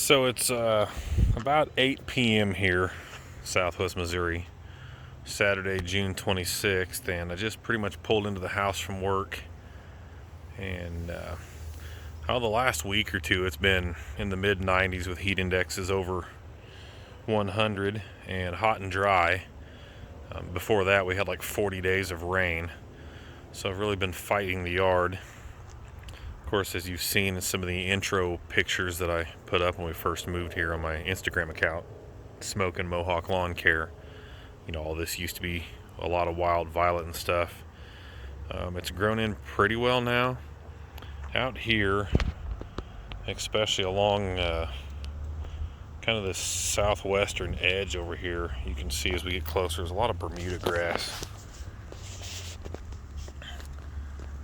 So it's about 8 p.m. here, Southwest Missouri, Saturday, June 26th, and I just pretty much pulled into the house from work. And the last week or two, it's been in the mid 90s with heat indexes over 100 and hot and dry. Before that, we had like 40 days of rain, so I've really been fighting the yard. Of course, as you've seen in some of the intro pictures that I put up when we first moved here on my Instagram account, Smoking Mohawk Lawn Care, all this used to be a lot of wild violet and stuff. It's grown in pretty well now. Out here, especially along kind of the southwestern edge over here, you can see as we get closer, there's a lot of Bermuda grass.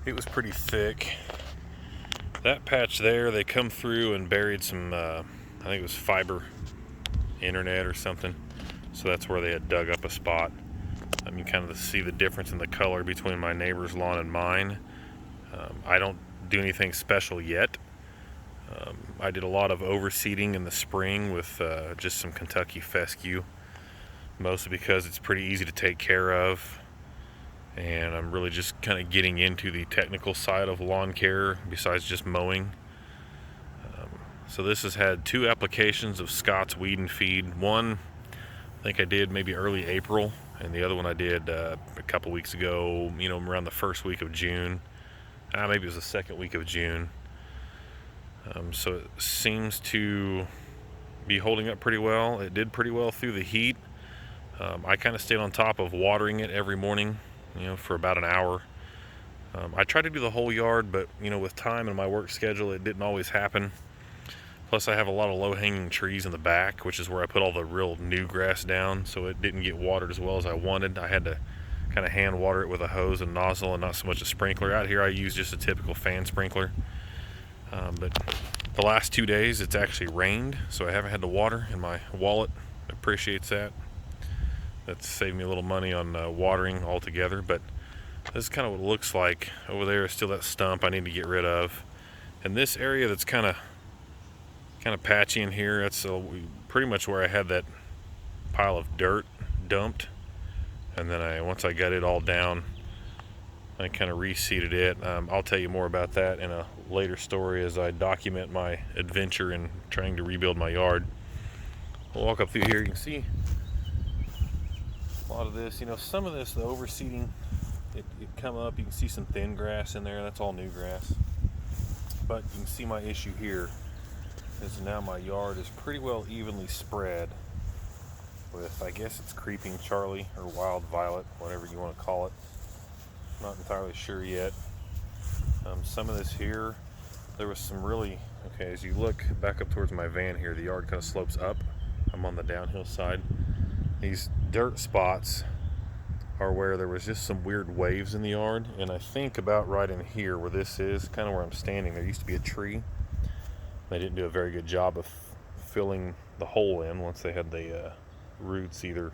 It was pretty thick. That patch there, they come through and buried some, I think it was fiber internet or something. So that's where they had dug up a spot. You kind of see the difference in the color between my neighbor's lawn and mine. I don't do anything special yet. I did a lot of overseeding in the spring with just some Kentucky fescue, mostly because it's pretty easy to take care of. And I'm really just kind of getting into the technical side of lawn care besides just mowing. So this has had 2 applications of Scott's Weed and Feed. One, I think I did maybe early April, and the other one I did a couple weeks ago, around the first week of June. Maybe it was the second week of June. So it seems to be holding up pretty well. It did pretty well through the heat. I kind of stayed on top of watering it every morning, for about an hour. I tried to do the whole yard, but with time and my work schedule, it didn't always happen. Plus I have a lot of low-hanging trees in the back, which is where I put all the real new grass down, so it didn't get watered as well as I wanted. I had to kind of hand water it with a hose and nozzle and not so much a sprinkler. Out here I use just a typical fan sprinkler. But the last 2 days it's actually rained, so I haven't had to water, and my wallet appreciates that. That's saved me a little money on watering altogether. But this is kind of what it looks like. Over there is still that stump I need to get rid of. And this area that's kind of patchy in here, that's pretty much where I had that pile of dirt dumped. And then once I got it all down, I kind of reseeded it. I'll tell you more about that in a later story as I document my adventure in trying to rebuild my yard. I'll walk up through here. You can see a lot of this. Some of this, the overseeding, it come up. You can see some thin grass in there. That's all new grass. But you can see my issue here is now my yard is pretty well evenly spread with, I guess it's creeping Charlie or wild violet, whatever you want to call it. Not entirely sure yet. Some of this here, there was some really, as you look back up towards my van here, the yard kind of slopes up. I'm on the downhill side. These dirt spots are where there was just some weird waves in the yard, and I think about right in here where this is, kind of where I'm standing, there used to be a tree. They didn't do a very good job of filling the hole in once they had the roots either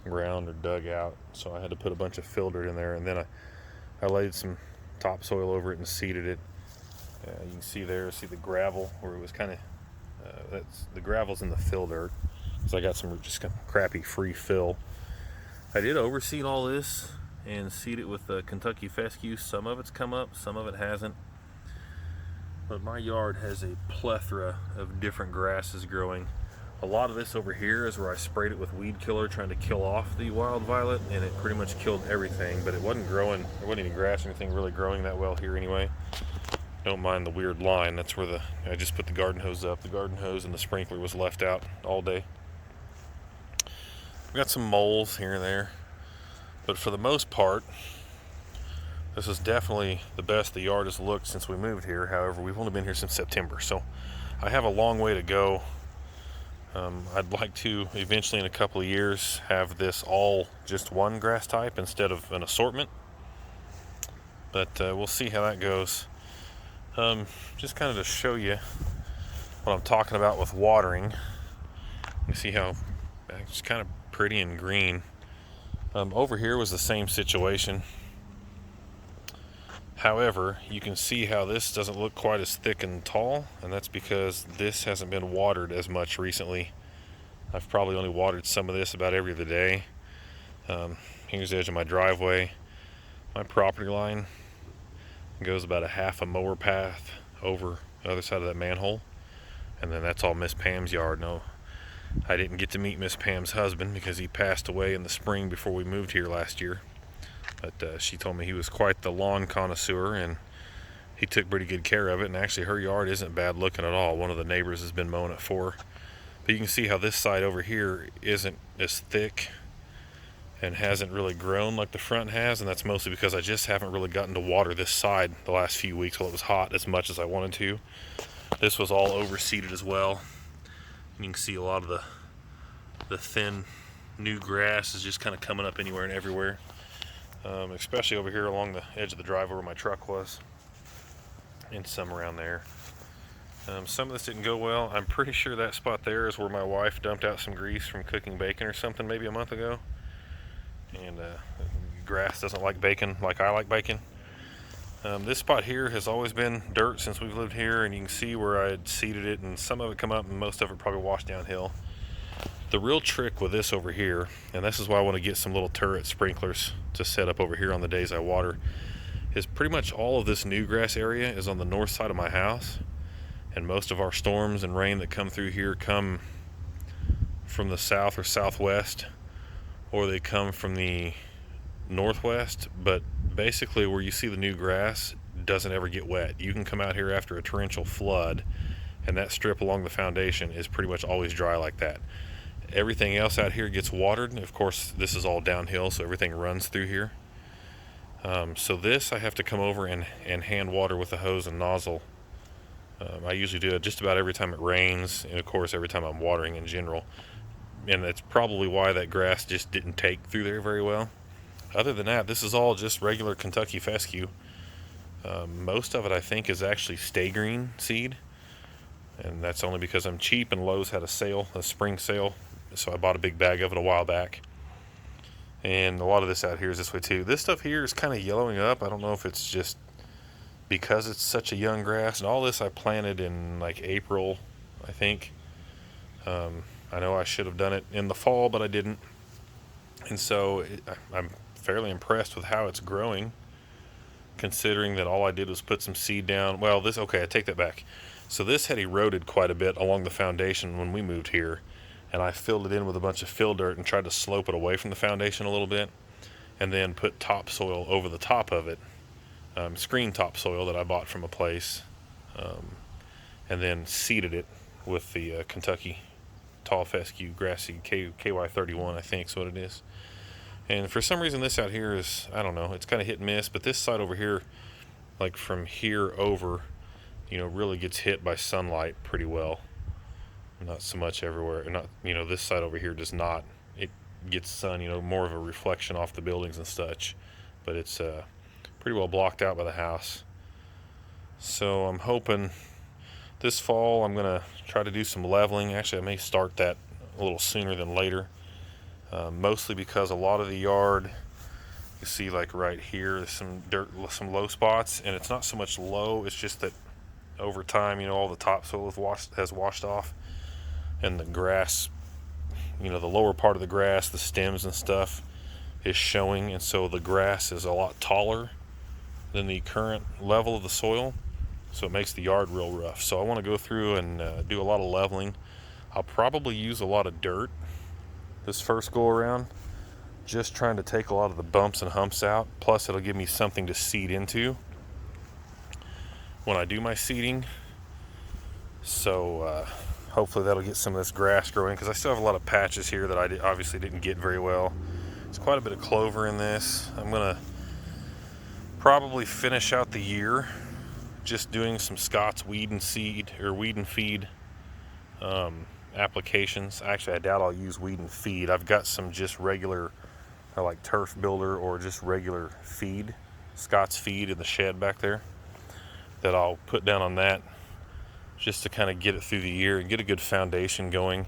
ground or dug out, so I had to put a bunch of fill dirt in there, and then I laid some topsoil over it and seeded it. You can see the gravel where it was kind of, the gravel's in the fill dirt, so I got some just kind of crappy free fill. I did overseed all this and seed it with Kentucky fescue. Some of it's come up, some of it hasn't. But my yard has a plethora of different grasses growing. A lot of this over here is where I sprayed it with weed killer trying to kill off the wild violet, and it pretty much killed everything, but it wasn't growing, there wasn't any grass or anything really growing that well here anyway. Don't mind the weird line, that's where I just put the garden hose up. The garden hose and the sprinkler was left out all day. We got some moles here and there, but for the most part, this is definitely the best the yard has looked since we moved here. However, we've only been here since September, so I have a long way to go. I'd like to eventually in a couple of years have this all just one grass type instead of an assortment, but we'll see how that goes. Just kind of to show you what I'm talking about with watering. You see how it's kind of pretty and green. Over here was the same situation. However, you can see how this doesn't look quite as thick and tall, and that's because this hasn't been watered as much recently. I've probably only watered some of this about every other day. Here's the edge of my driveway. My property line goes about a half a mower path over the other side of that manhole, and then that's all Miss Pam's yard. No, I didn't get to meet Miss Pam's husband because he passed away in the spring before we moved here last year. But she told me he was quite the lawn connoisseur, and he took pretty good care of it. And actually, her yard isn't bad looking at all. One of the neighbors has been mowing it for her. But you can see how this side over here isn't as thick and hasn't really grown like the front has, and that's mostly because I just haven't really gotten to water this side the last few weeks while it was hot as much as I wanted to. This was all overseeded as well. You can see a lot of the thin new grass is just kind of coming up anywhere and everywhere. Especially over here along the edge of the driveway where my truck was, and some around there. Some of this didn't go well. I'm pretty sure that spot there is where my wife dumped out some grease from cooking bacon or something maybe a month ago. And grass doesn't like bacon like I like bacon. This spot here has always been dirt since we've lived here, and you can see where I had seeded it, and some of it come up and most of it probably washed downhill. The real trick with this over here, and this is why I want to get some little turret sprinklers to set up over here on the days I water, is pretty much all of this new grass area is on the north side of my house, and most of our storms and rain that come through here come from the south or southwest, or they come from the northwest. But basically where you see the new grass doesn't ever get wet. You can come out here after a torrential flood, and that strip along the foundation is pretty much always dry like that. Everything else out here gets watered. Of course, this is all downhill, so everything runs through here. So this I have to come over and hand water with a hose and nozzle. I usually do it just about every time it rains, and of course every time I'm watering in general. And that's probably why that grass just didn't take through there very well. Other than that, this is all just regular Kentucky fescue. Most of it I think is actually stay green seed, and that's only because I'm cheap and Lowe's had a sale, a spring sale, so I bought a big bag of it a while back. And a lot of this out here is this way too. This stuff here is kind of yellowing up. I don't know if it's just because it's such a young grass. And all this I planted in like April, I think. I know I should have done it in the fall, but I didn't. And so I'm fairly impressed with how it's growing, considering that all I did was put some seed down. Well, okay, I take that back. So this had eroded quite a bit along the foundation when we moved here, and I filled it in with a bunch of fill dirt and tried to slope it away from the foundation a little bit, and then put topsoil over the top of it, screen topsoil that I bought from a place, and then seeded it with the Kentucky tall fescue grass seed, KY31 I think is what it is. And for some reason this out here is, I don't know, it's kind of hit and miss, but this side over here, like from here over, really gets hit by sunlight pretty well. Not so much everywhere. Not, this side over here does not. It gets sun, more of a reflection off the buildings and such. But it's pretty well blocked out by the house. So I'm hoping this fall I'm going to try to do some leveling. Actually, I may start that a little sooner than later. Mostly because a lot of the yard, you see like right here, there's some dirt, some low spots. And it's not so much low, it's just that over time, all the topsoil has washed off. And the grass, the lower part of the grass, the stems and stuff is showing, and so the grass is a lot taller than the current level of the soil, so it makes the yard real rough. So I want to go through and do a lot of leveling. I'll probably use a lot of dirt this first go around, just trying to take a lot of the bumps and humps out, plus it'll give me something to seed into when I do my seeding. So hopefully that'll get some of this grass growing, because I still have a lot of patches here that I obviously didn't get very well. There's quite a bit of clover in this. I'm gonna probably finish out the year just doing some Scott's weed and seed or weed and feed applications. Actually, I doubt I'll use weed and feed. I've got some just regular like turf builder or just regular feed, Scott's feed in the shed back there, that I'll put down on that just to kind of get it through the year and get a good foundation going.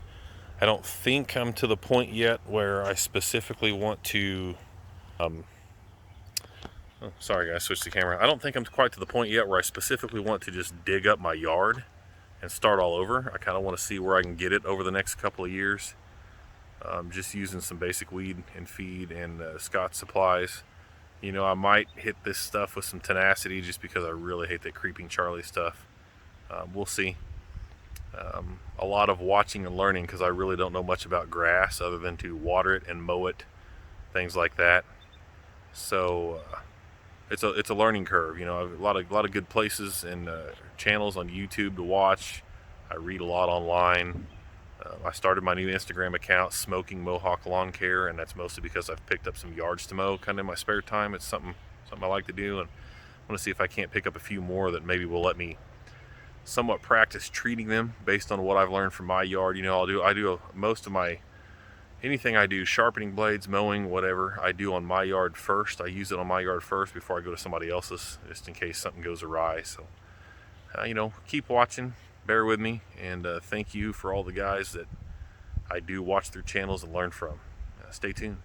I don't think I'm to the point yet where I specifically want to Oh, sorry guys, switch the camera. I don't think I'm quite to the point yet where I specifically want to just dig up my yard and start all over. I kind of want to see where I can get it over the next couple of years. Just using some basic weed and feed and Scott supplies. You know, I might hit this stuff with some tenacity just because I really hate that Creeping Charlie stuff. We'll see. A lot of watching and learning because I really don't know much about grass other than to water it and mow it, things like that. So it's a learning curve. You know, a lot of good places and channels on YouTube to watch. I read a lot online. I started my new Instagram account, Smoking Mohawk Lawn Care, and that's mostly because I've picked up some yards to mow kind of in my spare time. It's something I like to do, and I want to see if I can't pick up a few more that maybe will let me somewhat practice treating them based on what I've learned from my yard. You know, I do most of my anything I do, sharpening blades, mowing, whatever, I do on my yard first. I use it on my yard first before I go to somebody else's, just in case something goes awry. So, you know, keep watching, bear with me, and thank you for all the guys that I do watch their channels and learn from. Stay tuned.